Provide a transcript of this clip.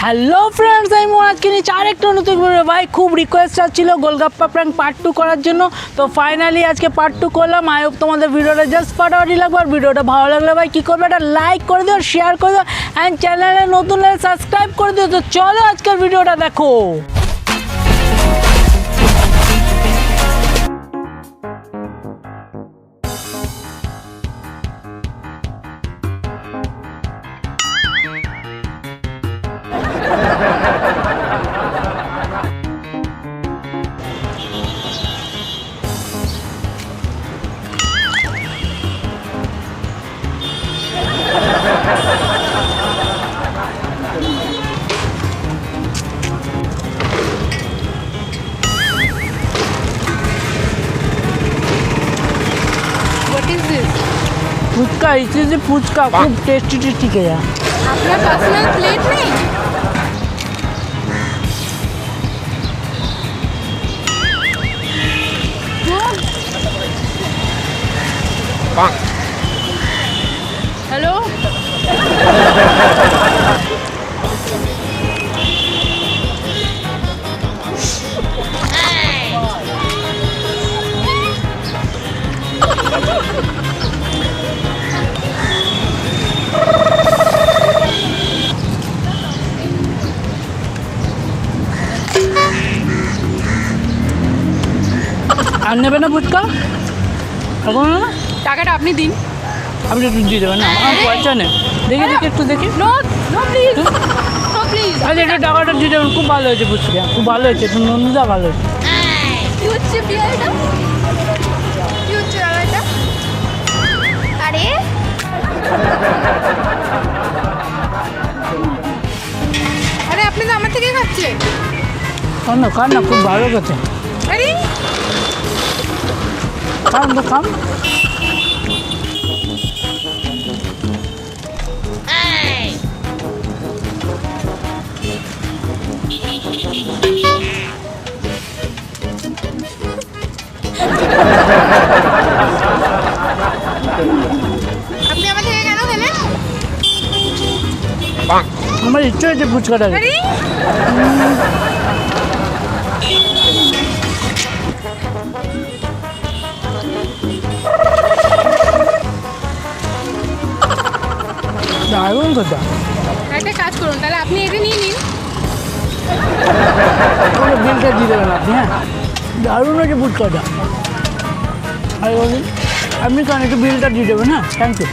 Hello friends, আমি আজকে নিচে আরেকটা নতুন ভিডিও। ভাই খুব রিকোয়েস্ট ছিল গোলগাপ্পা প্র্যাঙ্ক পার্ট 2 করার জন্য, তো ফাইনালি আজকে পার্ট 2 করলাম। আই হোপ তোমাদের ভিডিওটা জাস্ট ফাটাফাটি লাগবে। আর ভিডিওটা ভালো লাগলে ভাই কী করবে, একটা লাইক করে দিও, শেয়ার করে দিও, অ্যান্ড চ্যানেলে নতুন হলে সাবস্ক্রাইব করে দিও। তো চলো আজকের ভিডিওটা দেখো। ফুচকা, ইসে ফুচকা খুব টেস্টি টেস্টি খেয়া। আপনার পার্সোনাল প্লেট নেই? হ্যালো, আর নেবে না ফুচকা এখন? টাকাটা আপনি দিন। আপনি একটু দিয়ে দেবেন না, আমার পয়সা নেই। দেখি দেখি একটু দেখি। No no please, no please. আচ্ছা একটু টাকাটা দিয়ে দেবেন। খুব ভালো হয়েছে ফুচকা, খুব ভালো হয়েছে, একটু নন্দুদা ভালো হয়েছে। কি হচ্ছে বিয়ারটা? কি হচ্ছে দাদাটা? আরে আরে আপনি তো আমার থেকে খাচ্ছেন। খান না খান না, খুব ভালো গেছে। আরে খান তো খান। আপনি আমার থেকে কেন খেলেন? আমার ইচ্ছে হয়েছে ফুচকাটা খেতে। আরে দারুণ কথা। একটা কাজ করুন, তাহলে আপনি এটা নিয়ে নিন। কোনো বিলটা দিয়ে দেবেন আপনি। হ্যাঁ, দারুণ হয়েছে ফুচকাটা। আর বলুন আপনি কেন একটু বিলটা দিয়ে দেবেন? হ্যাঁ, থ্যাংক ইউ।